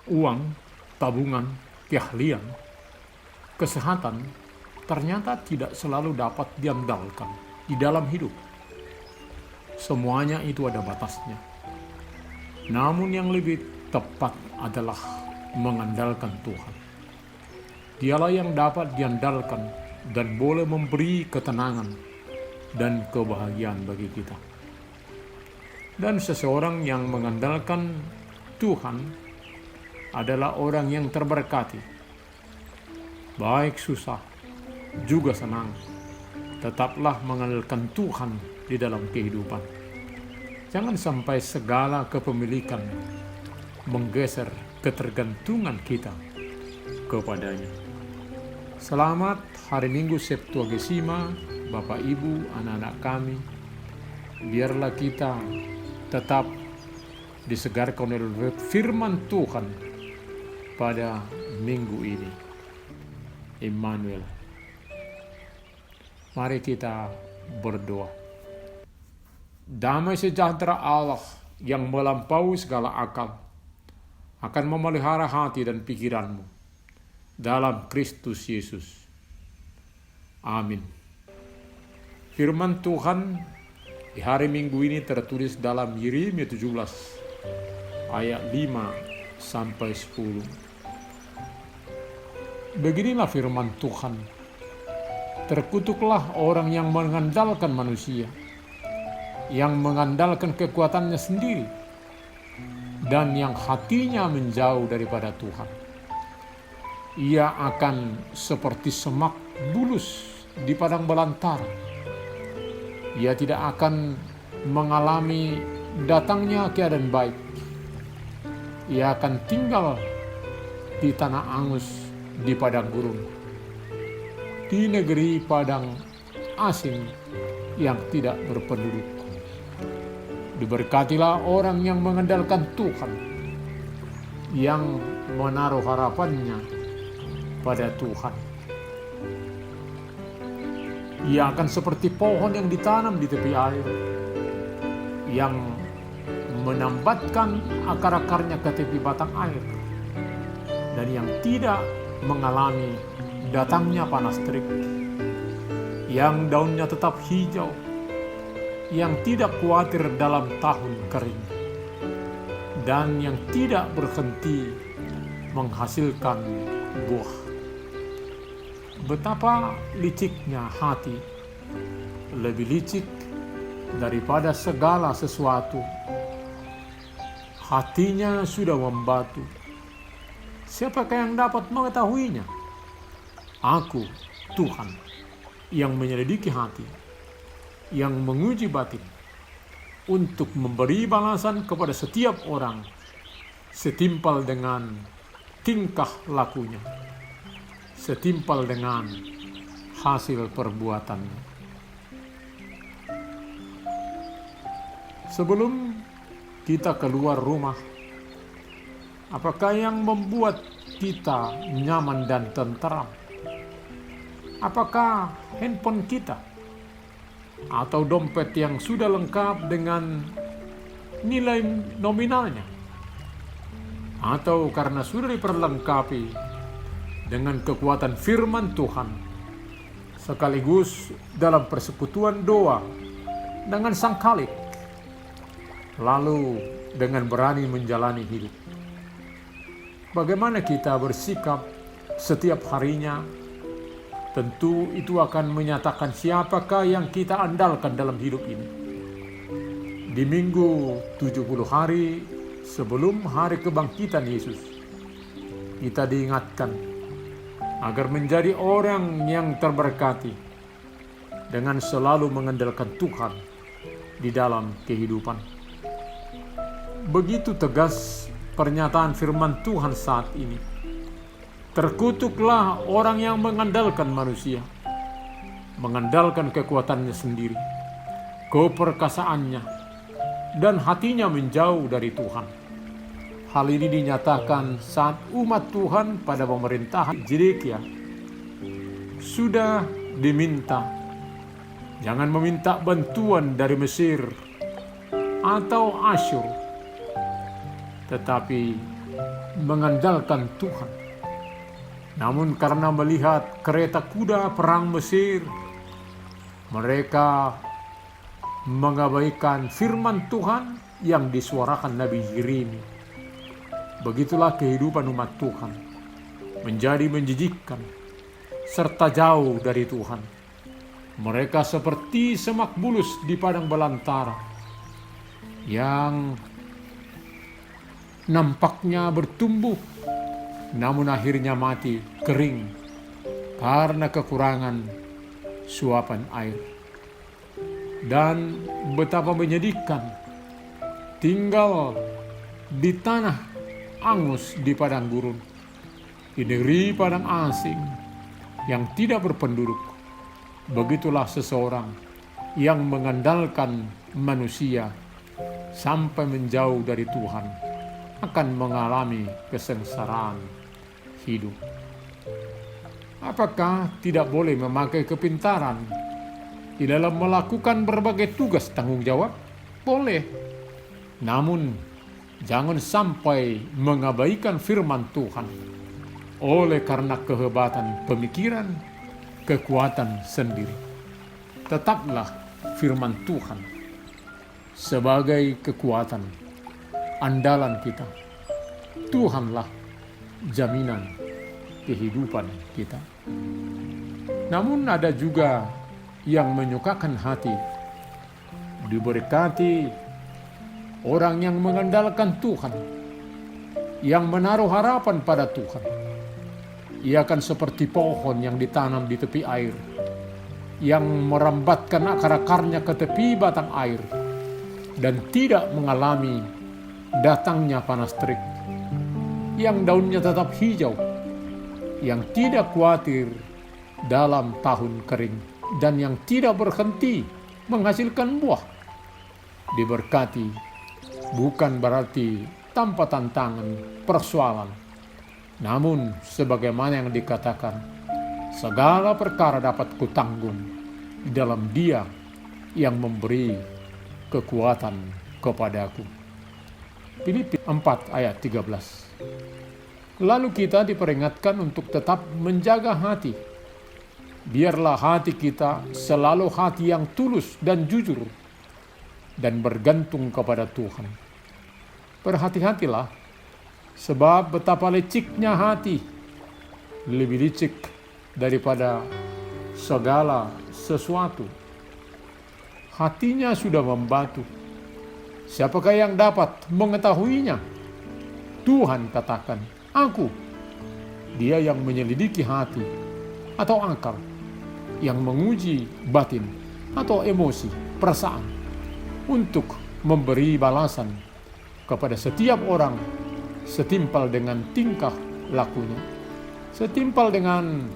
uang, tabungan, keahlian, kesehatan ternyata tidak selalu dapat diandalkan di dalam hidup. Semuanya itu ada batasnya. Namun yang lebih tepat adalah mengandalkan Tuhan. Dialah yang dapat diandalkan dan boleh memberi ketenangan dan kebahagiaan bagi kita. Dan seseorang yang mengandalkan Tuhan adalah orang yang terberkati. Baik susah, juga senang, tetaplah mengandalkan Tuhan di dalam kehidupan. Jangan sampai segala kepemilikan menggeser ketergantungan kita kepadanya. Selamat hari Minggu Septuagesima, Bapak Ibu, anak-anak kami. Biarlah kita tetap disegarkan oleh firman Tuhan pada minggu ini. Immanuel. Mari kita berdoa. Damai sejahtera Allah yang melampaui segala akal akan memelihara hati dan pikiranmu dalam Kristus Yesus. Amin. Firman Tuhan di hari Minggu ini tertulis dalam Yeremia 17 ayat 5 sampai 10. Beginilah firman Tuhan. Terkutuklah orang yang mengandalkan manusia, yang mengandalkan kekuatannya sendiri, dan yang hatinya menjauh daripada Tuhan. Ia akan seperti semak bulus di padang belantara. Ia tidak akan mengalami datangnya keadaan baik. Ia akan tinggal di tanah angus di padang gurun, di negeri padang asing yang tidak berpenduduk. Diberkatilah orang yang mengandalkan Tuhan, yang menaruh harapannya pada Tuhan. Ia akan seperti pohon yang ditanam di tepi air, yang menambatkan akar-akarnya ke tepi batang air, dan yang tidak mengalami datangnya panas terik, yang daunnya tetap hijau, yang tidak khawatir dalam tahun kering, dan yang tidak berhenti menghasilkan buah. Betapa liciknya hati, lebih licik daripada segala sesuatu. Hatinya sudah membatu. Siapakah yang dapat mengetahuinya? Aku, Tuhan, yang menyelidiki hati, yang menguji batin, untuk memberi balasan kepada setiap orang setimpal dengan tingkah lakunya, setimpal dengan hasil perbuatannya. Sebelum kita keluar rumah, apakah yang membuat kita nyaman dan tentram? Apakah handphone kita atau dompet yang sudah lengkap dengan nilai nominalnya? Atau karena sudah diperlengkapi dengan kekuatan firman Tuhan, sekaligus dalam persekutuan doa dengan Sang Khalik, lalu dengan berani menjalani hidup? Bagaimana kita bersikap setiap harinya? Tentu itu akan menyatakan siapakah yang kita andalkan dalam hidup ini. Di minggu 70 hari sebelum hari kebangkitan Yesus, kita diingatkan agar menjadi orang yang terberkati dengan selalu mengandalkan Tuhan di dalam kehidupan. Begitu tegas pernyataan firman Tuhan saat ini. Terkutuklah orang yang mengandalkan manusia, mengandalkan kekuatannya sendiri, keperkasaannya, dan hatinya menjauh dari Tuhan. Hal ini dinyatakan saat umat Tuhan pada pemerintahan Zedekia sudah diminta, jangan meminta bantuan dari Mesir atau Asyur, tetapi mengandalkan Tuhan. Namun karena melihat kereta kuda perang Mesir, mereka mengabaikan firman Tuhan yang disuarakan Nabi Yeremia. Begitulah kehidupan umat Tuhan, menjadi menjijikkan serta jauh dari Tuhan. Mereka seperti semak bulus di padang belantara yang nampaknya bertumbuh, namun akhirnya mati kering karena kekurangan suapan air. Dan betapa menyedihkan tinggal di tanah angus di padang gurun, di negeri padang asing yang tidak berpenduduk. Begitulah seseorang yang mengandalkan manusia sampai menjauh dari Tuhan akan mengalami kesengsaraan hidup. Apakah tidak boleh memakai kepintaran di dalam melakukan berbagai tugas tanggung jawab? Boleh. Namun jangan sampai mengabaikan firman Tuhan oleh karena kehebatan pemikiran, kekuatan sendiri. Tetaplah firman Tuhan sebagai kekuatan andalan kita. Tuhanlah jaminan kehidupan kita. Namun ada juga yang menyukakan hati. Diberkati orang yang mengandalkan Tuhan, yang menaruh harapan pada Tuhan. Ia akan seperti pohon yang ditanam di tepi air, yang merambatkan akar-akarnya ke tepi batang air, dan tidak mengalami datangnya panas terik, yang daunnya tetap hijau, yang tidak khawatir dalam tahun kering, dan yang tidak berhenti menghasilkan buah. Diberkati bukan berarti tanpa tantangan, persoalan. Namun sebagaimana yang dikatakan, segala perkara dapat kutanggung di dalam Dia yang memberi kekuatan kepadaku. Filipi 4 ayat 13. Lalu kita diperingatkan untuk tetap menjaga hati. Biarlah hati kita selalu hati yang tulus dan jujur dan bergantung kepada Tuhan. Berhati-hatilah, sebab betapa liciknya hati, lebih licik daripada segala sesuatu. Hatinya sudah membatu. Siapakah yang dapat mengetahuinya? Tuhan katakan, Aku. Dia yang menyelidiki hati atau akal, yang menguji batin atau emosi, perasaan, untuk memberi balasan kepada setiap orang setimpal dengan tingkah lakunya, setimpal dengan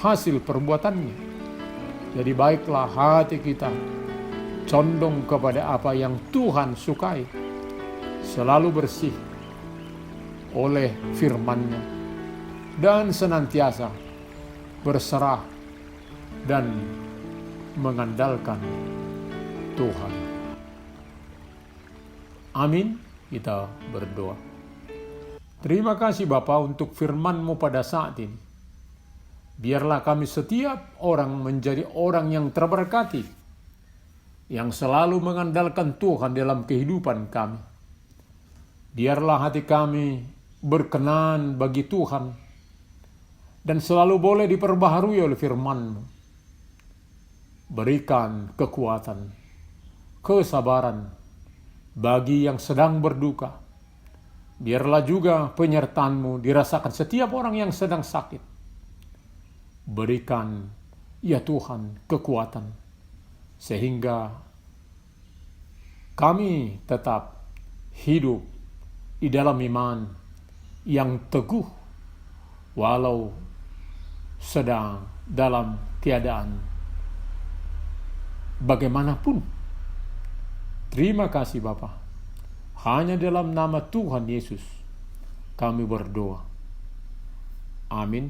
hasil perbuatannya. Jadi baiklah hati kita condong kepada apa yang Tuhan sukai, selalu bersih oleh firman-Nya, dan senantiasa berserah dan mengandalkan Tuhan. Amin. Kita berdoa. Terima kasih Bapa untuk firman-Mu pada saat ini. Biarlah kami setiap orang menjadi orang yang terberkati, yang selalu mengandalkan Tuhan dalam kehidupan kami. Biarlah hati kami berkenan bagi Tuhan dan selalu boleh diperbaharui oleh firman-Mu. Berikan kekuatan, kesabaran bagi yang sedang berduka. Biarlah juga penyertaan-Mu dirasakan setiap orang yang sedang sakit. Berikan, ya Tuhan, kekuatan, sehingga kami tetap hidup di dalam iman yang teguh, walau sedang dalam keadaan bagaimanapun. Terima kasih Bapa. Hanya dalam nama Tuhan Yesus kami berdoa. Amin.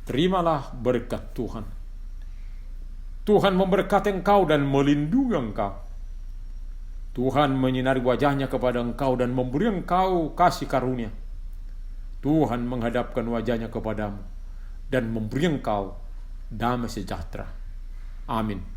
Terimalah berkat Tuhan. Tuhan memberkati engkau dan melindungi engkau. Tuhan menyinari wajahnya kepada engkau dan memberi engkau kasih karunia. Tuhan menghadapkan wajahnya kepadamu dan memberi engkau damai sejahtera. Amin.